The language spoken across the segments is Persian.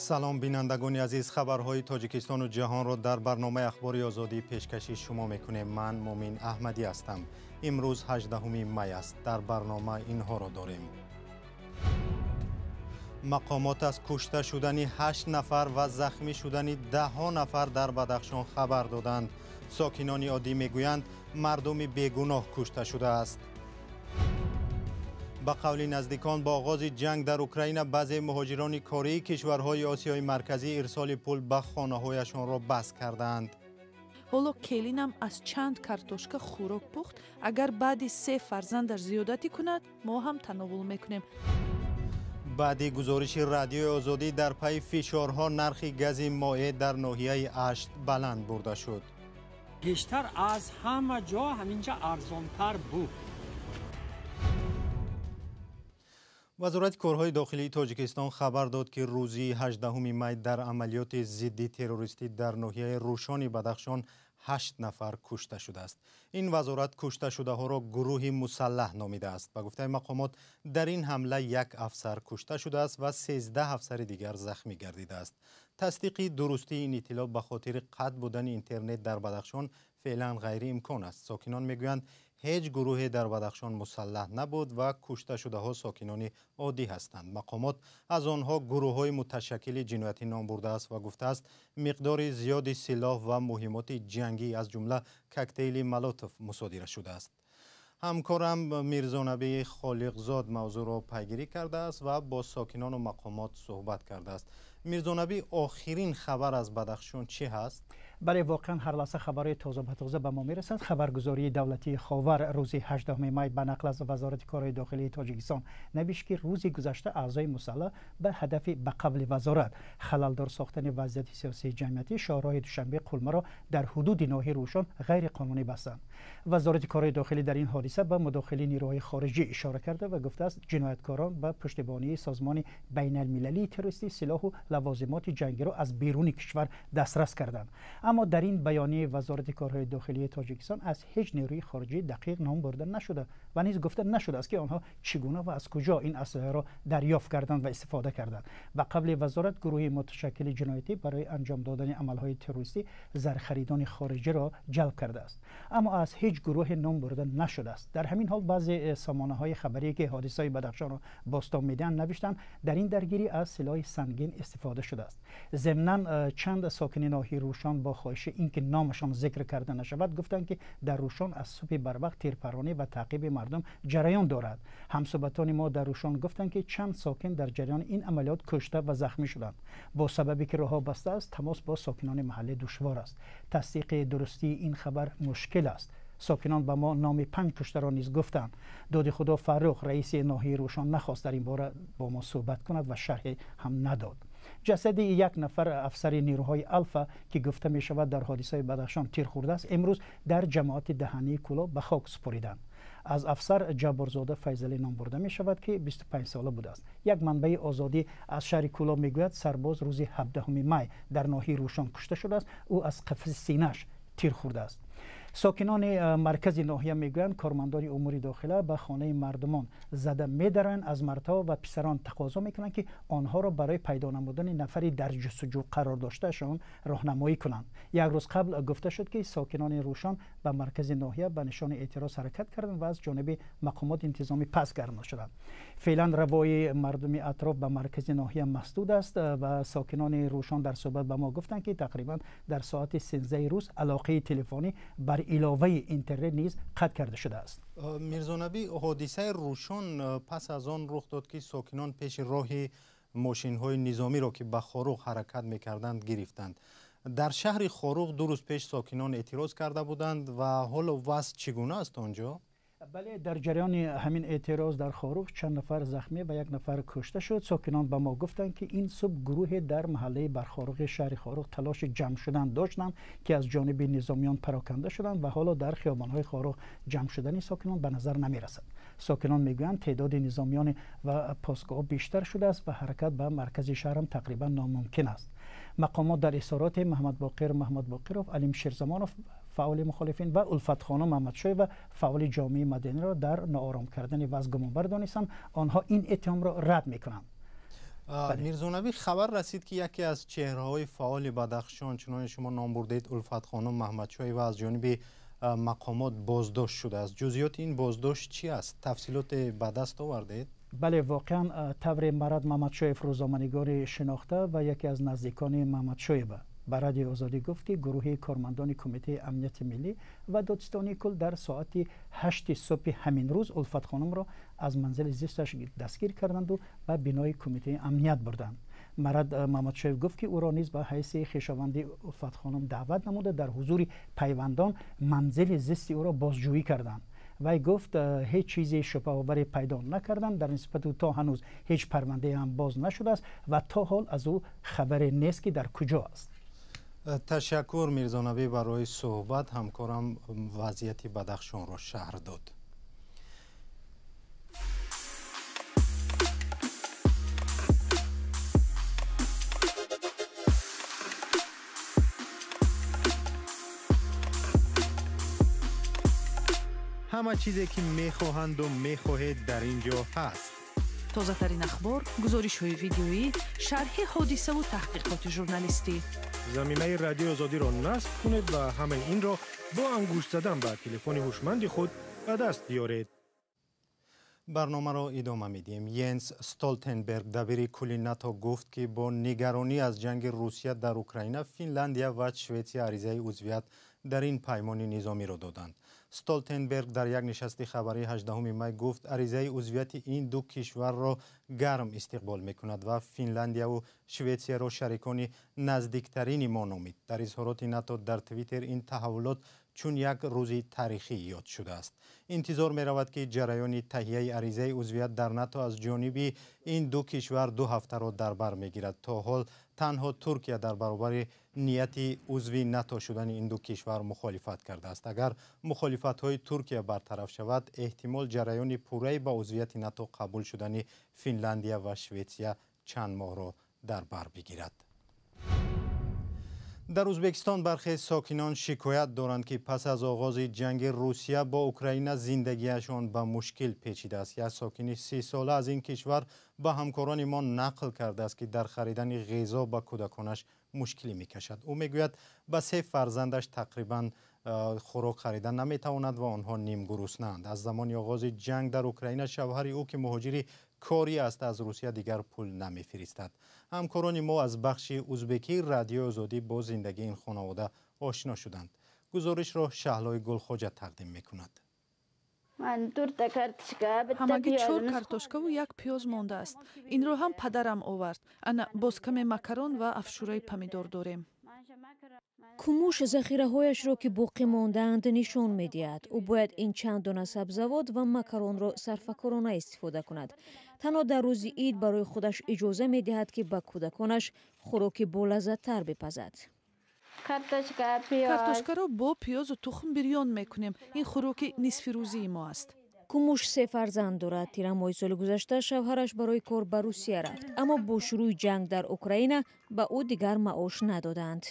سلام بینندگان عزیز، خبرهای تاجیکستان و جهان را در برنامه اخباری آزادی پیشکشی شما میکنیم. من مومین احمدی هستم. امروز 18 می است. در برنامه اینها را داریم. مقامات از کشته شدن 8 نفر و زخمی شدن 10 نفر در بدخشان خبر دادند. ساکنان عادی میگویند مردم بیگناه کشته شده است. به قول نزدیکان با آغاز جنگ در اوکراین بعضی مهاجران کاری کشورهای آسیای مرکزی ارسال پول به خانه‌هایشان را بس کردند. حالا کلینم از چند کارتوشکا خوراک پخت. اگر بعد 3 فرزندش زیادتی کند ما هم تناول میکنیم. بعد گزارش رادیو آزادی در پی فشارها نرخ گاز مایع در ناحیه اشت بلند برده شد. بیشتر از همه جا همینجا ارزانتر بود. وزارت کارهای داخلی تاجیکستان خبر داد که روزی 18 می در عملیات ضد تروریستی در ناحیه روشان بدخشان 8 نفر کشته شده است. این وزارت کشته شده ها را گروه مسلح نامیده است. به گفته مقامات در این حمله 1 افسر کشته شده است و 13 افسر دیگر زخمی گردیده است. تصدیق درستی این اطلاع به خاطر قطع بودن اینترنت در بدخشان فعلا غیر امکان است. ساکنان میگویند هیچ گروهی در بدخشان مسلح نبود و کشته شده ها ساکنان عادی هستند. مقامات از آنها گروه های متشکل جنایتی نام برده است و گفته است مقدار زیادی سلاح و مهمات جنگی از جمله کوکتیل مولوتوف مصادره شده است. همکارم میرزانبی خالقزاد موضوع را پیگیری کرده است و با ساکنان و مقامات صحبت کرده است. میرزانبی، آخرین خبر از بدخشان چی هست؟ بله، واقعا هر لحظه خبرهای تازه به ما میرسد. خبرگزاری دولتی خاور روز 18 می به نقل از وزارت کارهای داخلی تاجیکستان نوشت که روز گذشته اعضای مسلح به هدف به قبل وزارت خللدار ساختن وضعیت سیاسی جمعیتی شهرهای دوشنبه قلمه را در حدود ناحیه روشان غیر قانونی بستند. وزارت کارهای داخلی در این حادثه به مداخله نیروهای خارجی اشاره کرده و گفته است جنایتکاران به پشتیبانی سازمان بین المللی تروریستی سلاح و لوازمات جنگی را از بیرون کشور دسترس کردند. اما در این بیانیه وزارت کارهای داخلی تاجیکستان از هیچ نیروی خارجی دقیق نام برده نشده و نیز گفته نشده است که آنها چگونه و از کجا این اسلحه را دریافت کردند و استفاده کردند. و قبل وزارت گروه متشکل جنایتی برای انجام دادن عملهای تروریستی زرخریدان خارجی را جلب کرده است، اما از هیچ گروه نام برده نشده است. در همین حال بعضی سامانه‌های خبری که حادثه بدخشان را بازتاب میدهند نوشتند در این درگیری از سلاح سنگین استفاده شده است. ضمناً چند ساکن ناحیه روشان با خواهش اینکه نامشان ذکر کرده نشود گفتند که در روشان از صبح بر وقت تیرپرانی و تعقیب مردم جریان دارد. همسایگان ما در روشان گفتند که چند ساکن در جریان این عملیات کشته و زخمی شدند. با سببی که راهها بسته است تماس با ساکنان محله دشوار است. تصدیق درستی این خبر مشکل است. ساکنان به ما نام 5 کشته را نیز گفتند. داد خدا فرخ رئیس ناحیه روشان نخواست در این باره با ما صحبت کند و شرح هم نداد. جسد 1 نفر افسر نیروهای الفا که گفته می شود در حادثه بدخشان تیر خورده است امروز در جماعت دهنی کولا به خاک سپریدند. از افسر جبارزاده فیضلی نام برده می شود که 25 ساله بوده است. یک منبع آزادی از شهر کولا می گوید سرباز روز 17 می در ناحیه روشان کشته شده است. او از قفس سینه‌اش تیر خورده است. ساکنان مرکز ناحیه میگویند کارمندان امور داخله به خانه مردمان زده میدرند. از مردها و پسران تقاضا میکنند که آنها را برای پیدا نمودن نفری در جستجو قرار داشتهشان راهنمایی کنند. یک روز قبل گفته شد که ساکنان روشان به مرکز ناحیه به نشان اعتراض حرکت کردند و از جانب مقامات انتظامی پس گرفته شدند. فعلا روای مردم اطراف به مرکز ناحیه مسدود است و ساکنان روشان در صحبت به ما گفتند که تقریبا در ساعت 13 روز علاقه تلفنی بر علاوه اینترنت نیز قطع کرده شده است. میرزانبی، حادثه روشان پس از آن رخ داد که ساکنان پیش راه ماشین های نظامی را که به خاروق حرکت میکردند گرفتند. در شهر خاروق 2 روز پیش ساکنان اعتراض کرده بودند و حال وضع چگونه است آنجا؟ بله، در جریان همین اعتراض در خاروق چند نفر زخمی و 1 نفر کشته شد. ساکنان به ما گفتند که این صبح گروه در محله برخاروق شهر خاروق تلاش جمع شدن داشتند که از جانب نظامیان پراکنده شدند و حالا در خیابان‌های خاروق جمع شدن ساکنان به نظر نمی رسد. ساکنان میگویند تعداد نظامیان و پاسگاه بیشتر شده است و حرکت به مرکز شهر هم تقریبا ناممکن است. مقامات در اظهارات محمد باقرov، علیم شیرزمانov فعال مخالفین و الفت خانم محمدشاه و فعال جامعه مدنی را در ناآرام کردن وضع گمانبر دانستند. آنها این اتهام را رد میکنند. میرزونبی خبر رسید که یکی از چهره‌های فعال بدخشان چنانکه شما نام بردید الفت خانم محمدشاهی و از جانب مقامات بازداشت شده است. جزئیات این بازداشت چی است؟ تفصیلات به دست آوردید؟ بله، واقعا طور مرد محمدشاهی روزنامه‌نگار شناخته و یکی از نزدیکان محمدشاهی به رادیو آزادی گفت که گروه کارمندان کمیته امنیت ملی و دادستانی کل در ساعت 8 صبح همین روز الفت خانم را از منزل زیستش دستگیر کردند و به بینای کمیته امنیت بردند. مرد محمدشاهی گفت که او را نیز به حیث خویشاوند الفت خانم دعوت نموده در حضور پیوندان منزل زیست او را بازجویی کردند. وی گفت هیچ چیزی شبه‌آور پیدا نکردم، در نسبت او تا هنوز هیچ پرونده هم باز نشده است و تا حال از او خبری نیست که در کجا است. تشکر میرزانبی برای صحبت. همکارم وضعیت بدخشان را شرح داد. همه چیزی که میخواهند و میخواهید در اینجا هست. تازه ترین اخبار، گزارش های ویدیویی، شرح حادثه و تحقیقات ژورنالیستی. زمینه رادیو آزادی را نصب کنید و همه این را با انگشت زدن به تلفن هوشمند خود به دست بیارید. برنامه را ادامه میدیم. ینس استولتنبرگ دبیر کل ناتو گفت که با نگرانی از جنگ روسیه در اوکراین، فنلاندیا و شوئدیا عریضه عضویت در این پیمان نظامی را دادند. استولتنبرگ در یک نشست خبری 18 می گفت عریضه عضویت این دو کشور را گرم استقبال میکند و فنلاندیا و شوئدیا را شریکان نزدیکترین ما نامید. در اظهارات ناتو در توییتر این تحولات چون یک روزی تاریخی یاد شده است. انتظار می رود که جریان تهیه عریضه عضویت در ناتو از جانب این دو کشور 2 هفته را در بر میگیرد. تا حال تنها ترکیه در برابر نیت عضوی ناتو شدن این دو کشور مخالفت کرده است. اگر مخالفت های ترکیه برطرف شود، احتمال جریان پوره با عضویت ناتو قبول شدن فنلاندیا و شوئدیا چند ماه را در بر بگیرد. در ازبکستان برخی ساکنان شکایت دارند که پس از آغاز جنگ روسیه با اوکراین زندگیشان به مشکل پیچیده است. یک ساکن 30 ساله از این کشور به همکاران ما نقل کرده است که در خریدن غذا به کودکانش مشکلی میکشد. او میگوید به 3 فرزندش تقریبا خوراک خریدن نمیتواند و آنها نیم گرسنه‌اند. از زمان آغاز جنگ در اوکراین شوهر او که مهاجر کاری است از روسیه دیگر پول نمیفرستد. همکاران ما از بخش ازبکی رادیو آزادی با زندگی این خانواده آشنا شدند. گزارش را شهلای گلخواجه تقدیم میکند. همگی 4 کартошка و 1 پیاز مانده است. این رو هم پدرم آورد. انا باز کمی مکرون و افشوره پمیدور داریم. کموش ذخیره‌هایش را که باقی ماندند نشان می‌دهد. او باید این چند دانه سبزیجات و مکرون را صرفه‌کارانه استفاده کند. تنها در روز عید برای خودش اجازه می‌دهد که به کودکانش خوراک بالذت‌تر بپزد. کартошка را با پیاز و تخم بریان می‌کنیم. این خوراک نصف روزی ما است. کموش 3 فرزند دارد. تیر ماه سال گذشته شوهرش برای کار به روسیه رفت، اما با شروع جنگ در اوکراین به او دیگر معاش ندادند.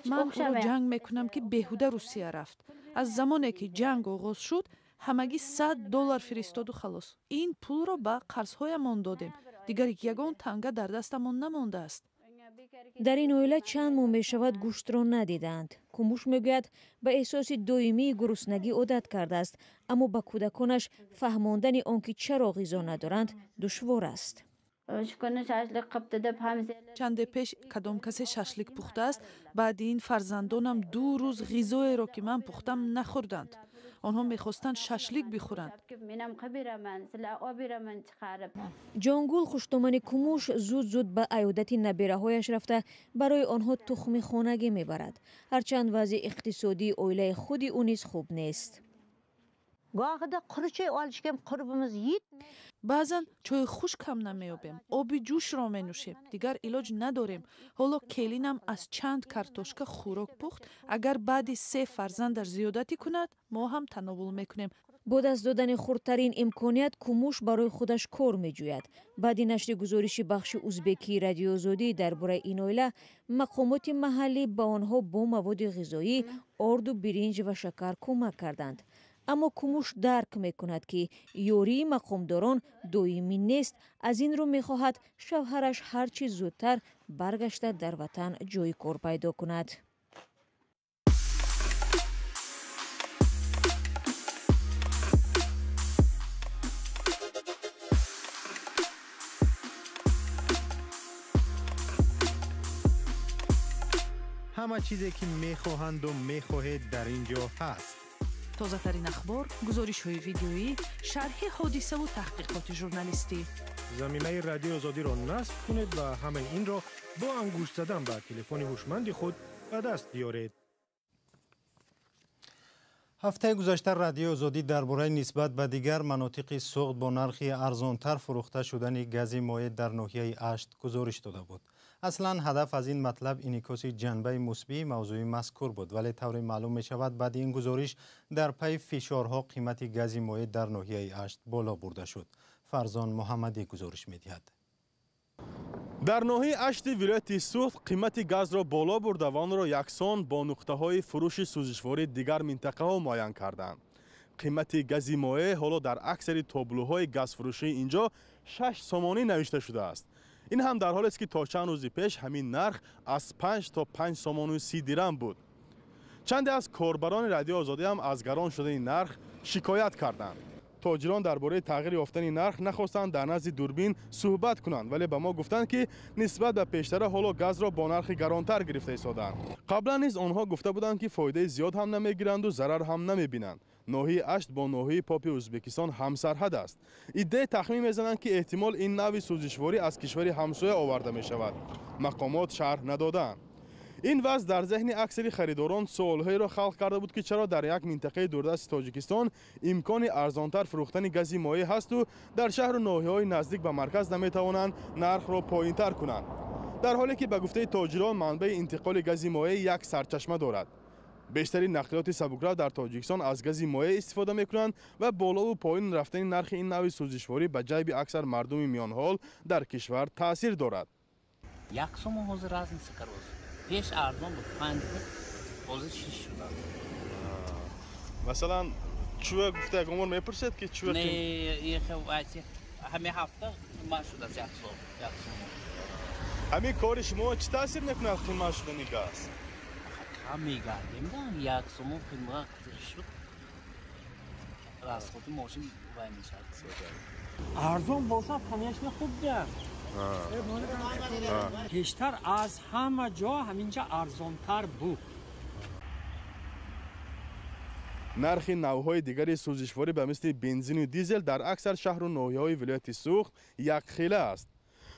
من او را جنگ میکنم که بیهوده روسیه رفت. از زمانی که جنگ آغاز شد همگی $100 فرستاد و خلاص. این پول را به قرضهایمان دادیم. دیگر یگان تنگه در دستمان نمانده است. در این اویله چند ماه می شود گوشت را ندیدند. کموش میگوید به احساس دائمی گرسنگی عادت کرده است، اما به کودکانش فهماندن آنکه چرا غذا ندارند دشوار است. چند پیش کدام کسی ششلیک پخته است، بعد این فرزندانم 2 روز غذای را که من پختم نخوردند. آنها میخواستند ششلیک بخورند. جانگول خوشتومن کموش زود به عیادت نبیره هایش رفته برای آنها تخم خانگی میبرد. هرچند وضع اقتصادی اویله خودی او نیز خوب نیست. بعضا چای خشک هم نمیابیم. آب جوش را می نوشیم. دیگر علاج نداریم. حالا کلینم از چند کартошка خوراک پخت. اگر بعد 3 فرزندش زیادتی کند ما هم تناول میکنیم. با دست دادن خردترین امکانیت کموش برای خودش کار میجوید. بعد نشر گزارش بخش ازبکی رادیو آزادی درباره این اویله، مقامات محلی به آنها با مواد غذایی، آرد و برنج و شکر کمک کردند. اما کموش درک میکند که یوری مقامداران دائمی نیست. از این رو میخواهد شوهرش هرچی زودتر برگشته در وطن جای کار پیدا کند. همه چیزی که میخواهند و میخواهید در اینجا هست. تازه ترین اخبار، گزارش های ویدیویی، شرح حادثه و تحقیقات ژورنالیستی. زمینه رادیو آزادی را نصب کنید و همه این را با انگشت زدن به تلفن هوشمند خود به دست بیارید. هفته گذشته رادیو آزادی درباره نسبت به دیگر مناطق سوخت با نرخی ارزانتر فروخته شدن گاز مایع در ناحیه اشت گزارش داده بود. اصلا هدف از این مطلب انعکاس جنبه مثبت موضوع مذکور بود، ولی طور معلوم می شود بعد این گزارش در پی فشارها قیمت گاز مایع در ناحیه اشت بالا برده شد. فرزان محمدی گزارش می دهد. در ناحیه اشت ولایت سوخت قیمت گاز را بالا برده و آن را یکسان با نقطه‌های فروش سوزشواری دیگر منطقه‌ها معین کردند. قیمت گاز مایع حالا در اکثر تابلوهای گاز فروشی اینجا 6 سومانی نوشته شده است. این هم در حالی است که تا چند روز پیش همین نرخ از 5 تا 5 سومان و 30 درم بود. چند از کاربران رادیو آزادی هم از گران شدن این نرخ شکایت کردند. تاجران درباره تغییر یافتن نرخ نخواستند در نزد دوربین صحبت کنند، ولی به ما گفتند که نسبت به پیشتر حالا گاز را با نرخ گرانتر گرفته ایستادند. قبلا نیز آنها گفته بودند که فایده زیاد هم نمیگیرند و ضرر هم نمیبینند. ناحیه اشت با ناحیه پاپ ازبکستان همسرحد است. ایده تخمین میزنند که احتمال این نوع سوزشواری از کشور همسایه آورده می شود. مقامات شرح ندادند. این وضع در ذهن اکثر خریداران سوالهایی را خلق کرده بود که چرا در یک منطقه دوردست تاجیکستان امکان ارزانتر فروختن گاز مایع هست و در شهر و ناحیه‌های نزدیک به مرکز نمیتوانند نرخ را پایین‌تر کنند، در حالی که به گفته تاجران منبع انتقال گاز مایع یک سرچشمه دارد. بیشترین نقلیات سبکرو در تاجیکستان از گاز مایع استفاده میکنند و بالا و پایین رفتن نرخ این نوع سوزشواری به جیب اکثر مردم میان حال در کشور تاثیر دارد. یک سوم حاضر از این سکر پیش ارزان بود 5 بود حاضر 6 شد. مثلا چوه گفته یک عمر میپرسید که چوه نه یه خواهی همه هفته ما شد از یک سوم. همین کار شما چه تاثیر میکنه قیمت شدن گاز؟ هم میگردیم دارم یک سوم قیمت شد راست خودی ماشین باید میشد ارزان باشد همیشه خوب بیاد. پیشتر از همه جا همینجا ارزانتر بود. نرخ نوهای دیگری سوزشواری به مثل بنزین و دیزل در اکثر شهر و ناحیه‌های ولایت سوخت یک خیله است.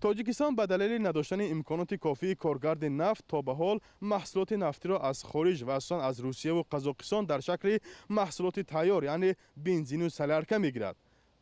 تاجیکستان به دلیل نداشتن امکانات کافی کارگرد نفت تا به حال محصولات نفتی را از خارج و اصلا از روسیه و قزاقستان در شکل محصولات تیار یعنی بنزین و سلرکه میگیرد.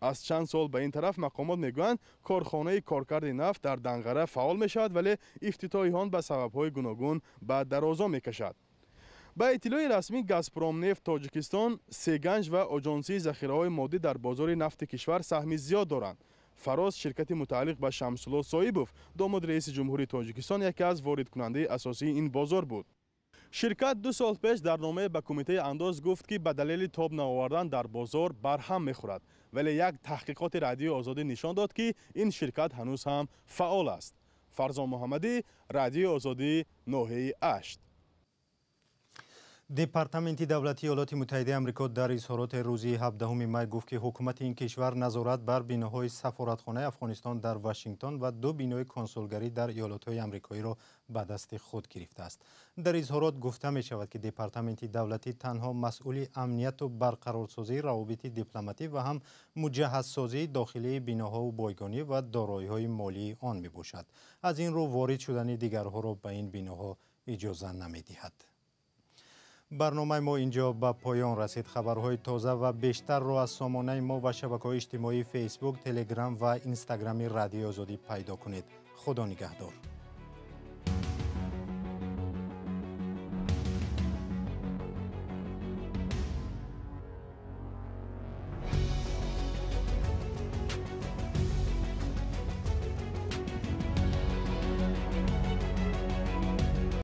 از چند سال به این طرف مقامات میگویند کارخانه کارکرد نفت در دنقره فعال میشود، ولی افتتاح آن به سبب‌های گوناگون به درازا میکشد. با اطلاع رسمی گازپروم نفت تاجیکستان، سیگنج و آژانسی ذخیره‌های مادی در بازار نفت کشور سهم زیاد دارند. فراز شرکت متعلق به شمس‌الله صایبوف داماد رئیس جمهوری تاجیکستان یکی از وارد کننده اساسی این بازار بود. شرکت 2 سال پیش در نامه به کمیته انداز گفت که به دلیل تاب نآوردن در بازار برهم میخورد، ولی یک تحقیقات رادیو آزادی نشان داد که این شرکت هنوز هم فعال است. فرزان محمدی، رادیو آزادی، ناحیه اشت. دپارتمنت دولتی ایالات متحده آمریکا در اظهارات روز 17 می گفت که حکومت این کشور نظارت بر بناهای سفارتخانه افغانستان در واشنگتن و 2 بنای کنسولگری در ایالات آمریکایی را به دست خود گرفته است. در اظهارات گفته می شود که دپارتمنت دولتی تنها مسئول امنیت و برقرارسازی روابط دیپلماتی و هم مجهزسازی داخلی بناها و بایگانی و دارایی‌های مالی آن می باشد. از این رو وارد شدن دیگرها را به این بناها اجازه نمی دهد. برنامه ما اینجا به پایان رسید. خبرهای تازه و بیشتر را از سامانه ما و شبکه‌های اجتماعی فیسبوک، تلگرام و اینستاگرام رادیو آزادی پیدا کنید. خدا نگهدار.